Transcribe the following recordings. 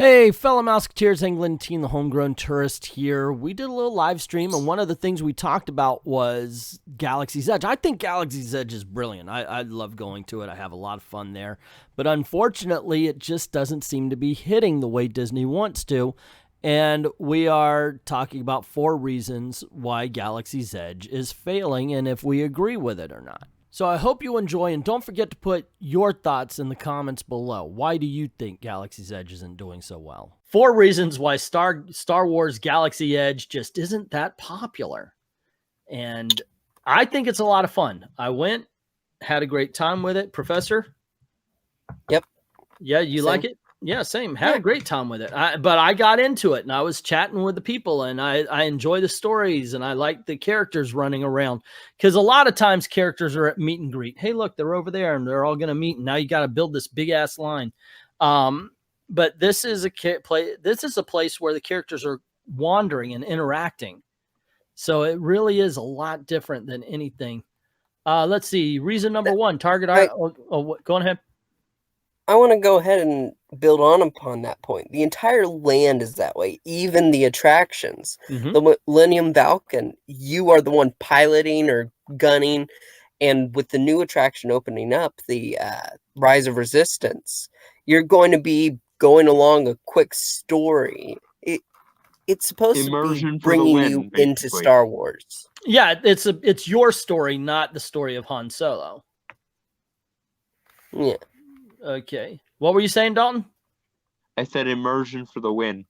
Hey, fellow Mouseketeers, England team, the homegrown tourist here. We did a little live stream, and one of the things we talked about was Galaxy's Edge. I think Galaxy's Edge is brilliant. I love going to it. I have a lot of fun there. But unfortunately, it just doesn't seem to be hitting the way Disney wants to. And we are talking about 4 reasons why Galaxy's Edge is failing and if we agree with it or not. So I hope you enjoy, and don't forget to put your thoughts in the comments below. Why do you think Galaxy's Edge isn't doing so well? 4 reasons why Star Wars Galaxy Edge just isn't that popular. And I think it's a lot of fun. I went, had a great time with it. Professor? Yep. Yeah, you like it? Yeah, same. Had a great time with it. But I got into it, and I was chatting with the people, and I enjoy the stories, and I like the characters running around. Because a lot of times characters are at meet and greet. Hey, look, they're over there, and they're all going to meet, and now you got to build this big-ass line. But this is a place where the characters are wandering and interacting. So it really is a lot different than anything. Let's see. Reason number 1, target. Go ahead. I want to go ahead and build on upon that point. The entire land is that way, even the attractions. The Millennium Falcon, you are the one piloting or gunning, and with the new attraction opening up, the Rise of Resistance, you're going to be going along a quick story. It's supposed to be bringing you into Star Wars. Yeah, it's your story, not the story of Han Solo. Yeah. Okay. What were you saying, Dalton? I said immersion for the win.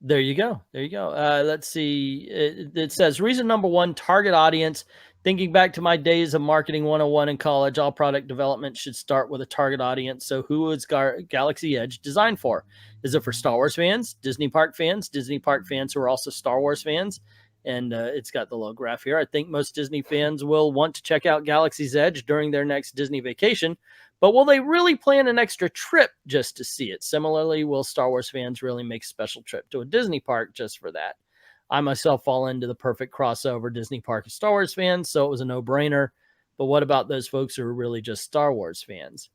There you go. There you go. Let's see. It says reason number 1, target audience. Thinking back to my days of marketing 101 in college, all product development should start with a target audience. So who is Galaxy Edge designed for? Is it for Star Wars fans, Disney Park fans who are also Star Wars fans? And it's got the little graph here. I think most Disney fans will want to check out Galaxy's Edge during their next Disney vacation. But will they really plan an extra trip just to see it? Similarly, will Star Wars fans really make a special trip to a Disney park just for that? I myself fall into the perfect crossover Disney park and Star Wars fans, so it was a no-brainer. But what about those folks who are really just Star Wars fans?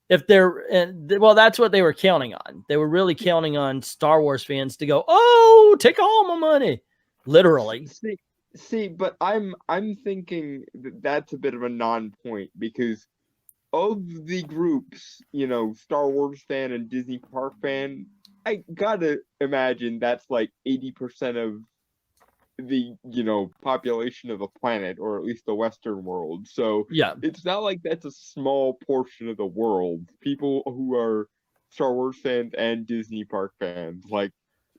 Well, that's what they were counting on. They were really counting on Star Wars fans to go, oh, take all my money. Literally. See, but I'm thinking that's a bit of a non-point because of the groups, Star Wars fan and Disney Park fan, I gotta imagine that's like 80% of the, population of the planet, or at least the Western world. So yeah, it's not like that's a small portion of the world. People who are Star Wars fans and Disney Park fans, like,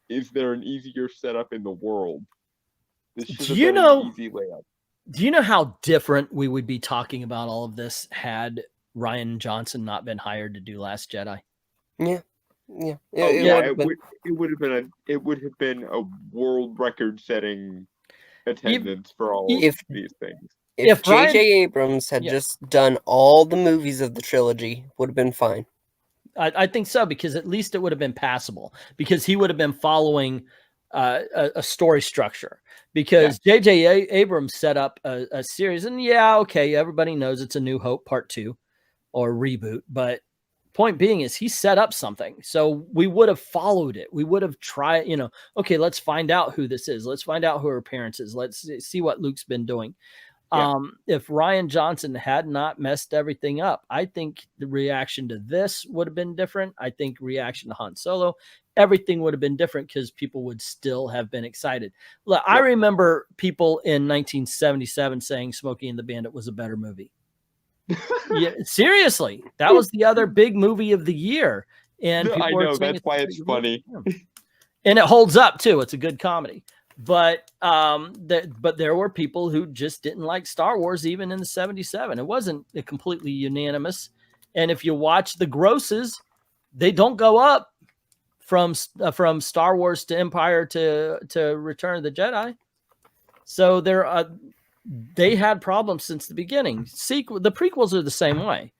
is there an easier setup in the world? Do you know how different we would be talking about all of this had Rian Johnson not been hired to do Last Jedi? Yeah. It would have been a world record setting attendance for all of these things. If J.J. Abrams had just done all the movies of the trilogy, would have been fine. I think so, because at least it would have been passable, because he would have been following a story structure, because J.J. Abrams set up a series, and everybody knows it's A New Hope Part 2 or reboot, but point being is he set up something, so we would have followed it. We would have tried, okay, let's find out who this is. Let's find out who her parents is. Let's see what Luke's been doing. If Rian Johnson had not messed everything up, I think the reaction to this would have been different. I think reaction to Han Solo, everything would have been different, because people would still have been excited. Look, I remember people in 1977 saying Smokey and the Bandit was a better movie. Yeah, seriously, that was the other big movie of the year, and I know that's why it's funny, and it holds up too. It's a good comedy, but there were people who just didn't like Star Wars even in the '77. It wasn't completely unanimous, and if you watch the grosses, they don't go up from Star Wars to Empire to Return of the Jedi. So they had problems since the beginning. The prequels are the same way.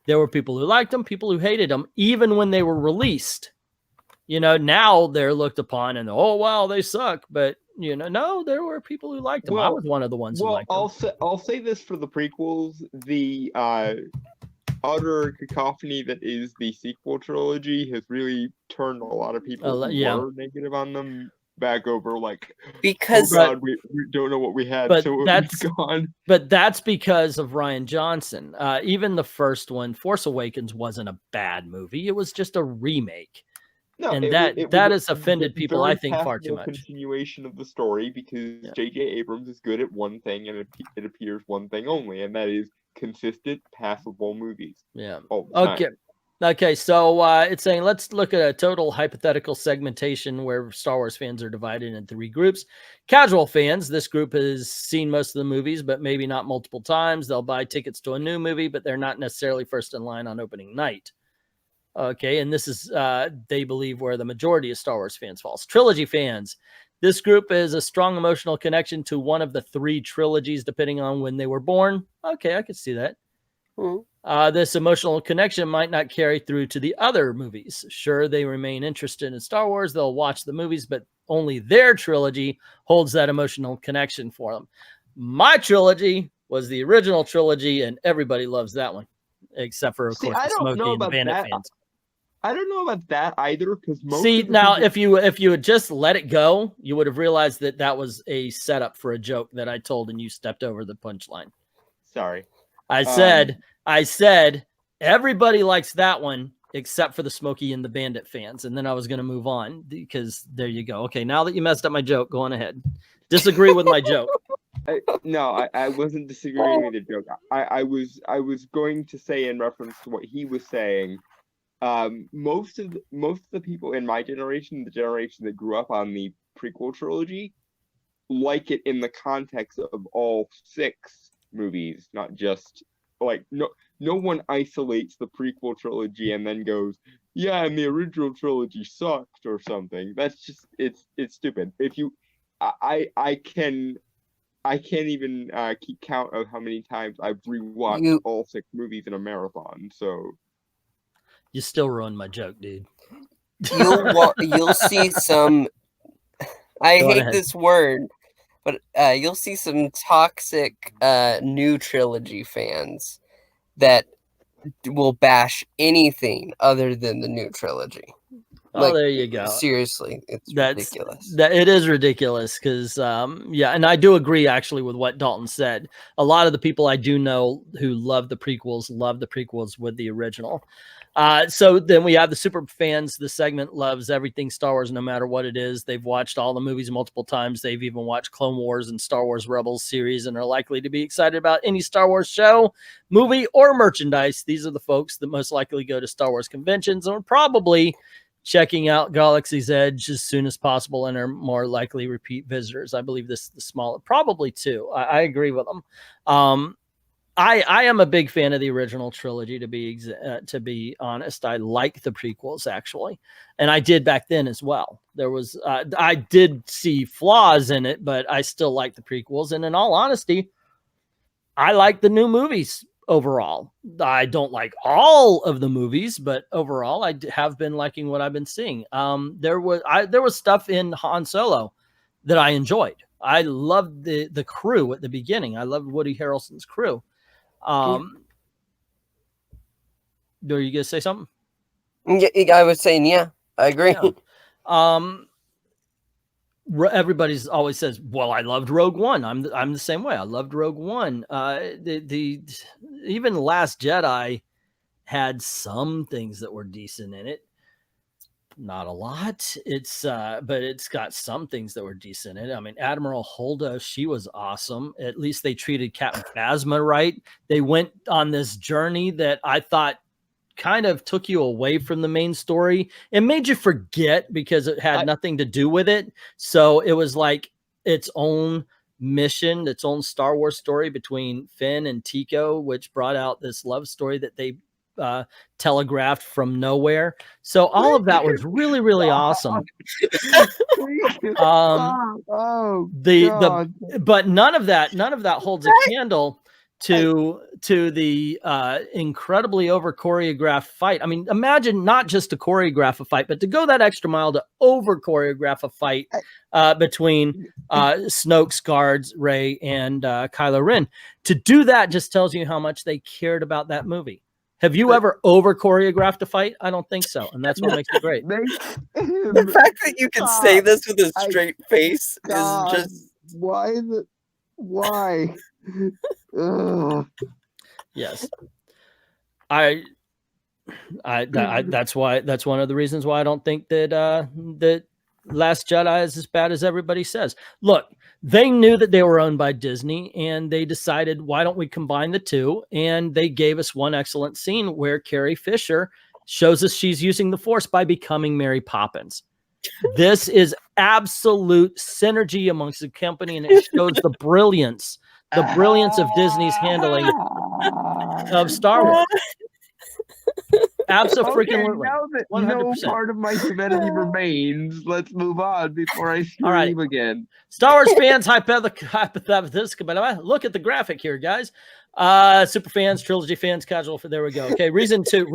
There were people who liked them, people who hated them, even when they were released. Now they're looked upon and, oh, wow, they suck. But, no, there were people who liked them. I was one of the ones who liked them. I'll say this for the prequels. The utter cacophony that is the sequel trilogy has really turned a lot of people who were negative on them back over, like, because oh God, we don't know what we had, so it's gone. But that's because of Rian Johnson. Even the first one, Force Awakens, wasn't a bad movie. It was just a remake. No, and that has offended people, I think, far too much. Continuation of the story, because J.J. Abrams is good at one thing, and it appears one thing only, and that is consistent, passable movies. Yeah. All the time. Okay, so it's saying let's look at a total hypothetical segmentation where Star Wars fans are divided into 3 groups. Casual fans, this group has seen most of the movies, but maybe not multiple times. They'll buy tickets to a new movie, but they're not necessarily first in line on opening night. Okay, and this is, they believe, where the majority of Star Wars fans falls. Trilogy fans. This group is a strong emotional connection to one of the 3 trilogies, depending on when they were born. Okay, I could see that. This emotional connection might not carry through to the other movies. Sure, they remain interested in Star Wars. They'll watch the movies, but only their trilogy holds that emotional connection for them. My trilogy was the original trilogy, and everybody loves that one, except for, of course, the Smokey and Bandit fans. I don't know about that either, because now if you had just let it go, you would have realized that that was a setup for a joke that I told, and you stepped over the punchline. Sorry. I said everybody likes that one except for the Smokey and the Bandit fans, and then I was going to move on because there you go. Okay, now that you messed up my joke, go on ahead. Disagree with my joke. I wasn't disagreeing with your joke. I was going to say, in reference to what he was saying, most of the people in my generation, the generation that grew up on the prequel trilogy, like it in the context of all 6 movies, not just, like, no one isolates the prequel trilogy and then goes, yeah, and the original trilogy sucked or something. That's just, it's stupid. If you, I can't even keep count of how many times I've rewatched all 6 movies in a marathon. So you still ruined my joke, dude. You'll see some. I hate this word, but you'll see some toxic new trilogy fans that will bash anything other than the new trilogy. Oh, there you go. Seriously, it's ridiculous. It is ridiculous because, and I do agree actually with what Dalton said. A lot of the people I do know who love the prequels with the original. So then we have the super fans. The segment loves everything Star Wars, no matter what it is. They've watched all the movies multiple times. They've even watched Clone Wars and Star Wars Rebels series and are likely to be excited about any Star Wars show, movie, or merchandise. These are the folks that most likely go to Star Wars conventions and are probably checking out Galaxy's Edge as soon as possible and are more likely repeat visitors. I believe this the smaller, probably 2. I agree with them. I am a big fan of the original trilogy, to be honest. I like the prequels, actually. And I did back then as well. There was, I did see flaws in it, but I still like the prequels. And in all honesty, I like the new movies overall. I don't like all of the movies, but overall, I have been liking what I've been seeing. There was stuff in Han Solo that I enjoyed. I loved the crew at the beginning. I loved Woody Harrelson's crew. Are you gonna say something? Yeah, I was saying, yeah, I agree. Yeah. Everybody's always says, well, I loved Rogue One. I'm the same way. I loved Rogue One. Even Last Jedi had some things that were decent in it. Not a lot. But it's got some things that were decent in it. I mean, Admiral Holdo, she was awesome. At least they treated Captain Phasma right. They went on this journey that I thought kind of took you away from the main story. It made you forget because it had nothing to do with it. So it was like its own mission, its own Star Wars story between Finn and Tico, which brought out this love story that they telegraphed from nowhere. So all of that was really, really awesome. But none of that holds a candle to the incredibly over choreographed fight. I mean, imagine not just to choreograph a fight, but to go that extra mile to over choreograph a fight between Snoke's guards, Rey and Kylo Ren. To do that just tells you how much they cared about that movie. Have you ever over choreographed a fight? I don't think so, and that's what makes it great. The fact that you can say this with a straight face is just why? Ugh. Yes, that's one of the reasons why I don't think that that Last Jedi is as bad as everybody says. Look, they knew that they were owned by Disney, and they decided, why don't we combine the two? And they gave us one excellent scene where Carrie Fisher shows us she's using the Force by becoming Mary Poppins. This is absolute synergy amongst the company, and it shows the brilliance of Disney's handling of Star Wars. Absolutely. Now that 100%. No part of my humanity remains, let's move on before I scream again. Star Wars fans, hypothetical. Look at the graphic here, guys. Super fans, trilogy fans, casual. There we go. Okay, reason two.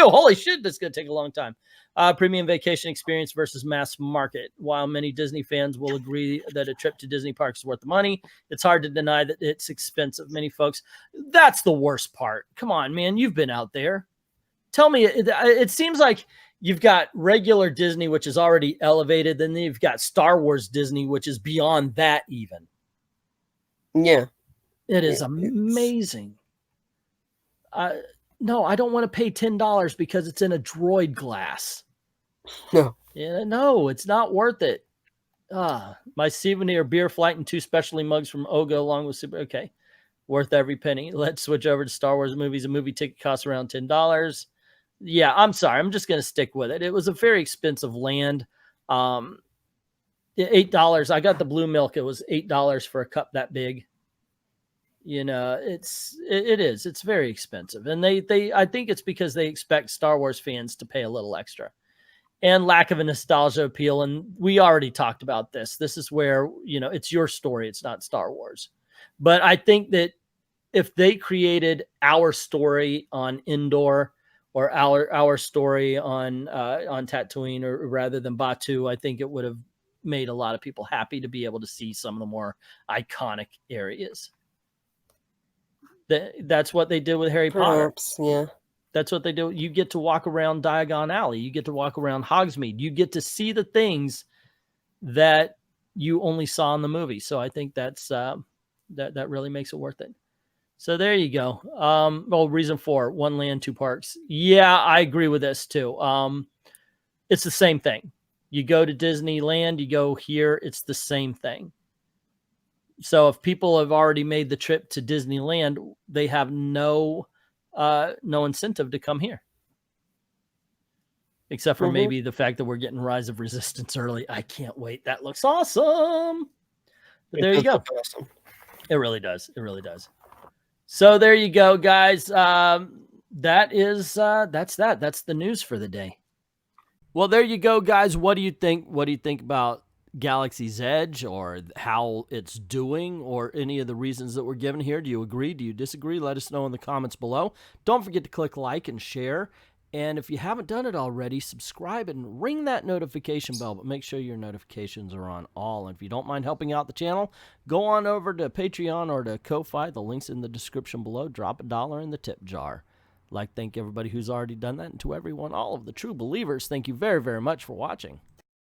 Holy shit, this is gonna take a long time. Premium vacation experience versus mass market. While many Disney fans will agree that a trip to Disney parks is worth the money, it's hard to deny that it's expensive. Many folks, that's the worst part. Come on, man, you've been out there. Tell me, it seems like you've got regular Disney, which is already elevated. Then you've got Star Wars Disney, which is beyond that even. Yeah. It is amazing. No, I don't want to pay $10 because it's in a droid glass. No. Yeah, no, it's not worth it. My souvenir beer flight and 2 specialty mugs from Oga along with Super. Okay, worth every penny. Let's switch over to Star Wars movies. A movie ticket costs around $10. Yeah, I'm sorry. I'm just going to stick with it. It was a very expensive land. $8. I got the blue milk. It was $8 for a cup that big. You know, it is. It's very expensive. And I think it's because they expect Star Wars fans to pay a little extra. And lack of a nostalgia appeal. And we already talked about this. This is where, you know, it's your story. It's not Star Wars. But I think that if they created our story on Endor, or our story on Tatooine, or rather than Batuu, I think it would have made a lot of people happy to be able to see some of the more iconic areas. That's what they did with Harry Potter. Yeah. That's what they do. You get to walk around Diagon Alley. You get to walk around Hogsmeade. You get to see the things that you only saw in the movie. So I think that's that really makes it worth it. So there you go. Well, reason 4, 1 land, 2 parks. Yeah, I agree with this too. It's the same thing. You go to Disneyland, you go here, it's the same thing. So if people have already made the trip to Disneyland, they have no incentive to come here. Except for maybe the fact that we're getting Rise of Resistance early. I can't wait. That looks awesome. But there you go. Awesome. It really does. It really does. So there you go, guys. That's the news for the day. Well, there you go, guys. What do you think? What do you think about Galaxy's Edge, or how it's doing, or any of the reasons that we're given here? Do you agree? Do you disagree? Let us know in the comments below. Don't forget to click like and share. And if you haven't done it already, subscribe and ring that notification bell, but make sure your notifications are on all. And if you don't mind helping out the channel, go on over to Patreon or to Ko-Fi. The link's in the description below. Drop $1 in the tip jar. I'd like to thank everybody who's already done that. And to everyone, all of the true believers, thank you very, very much for watching.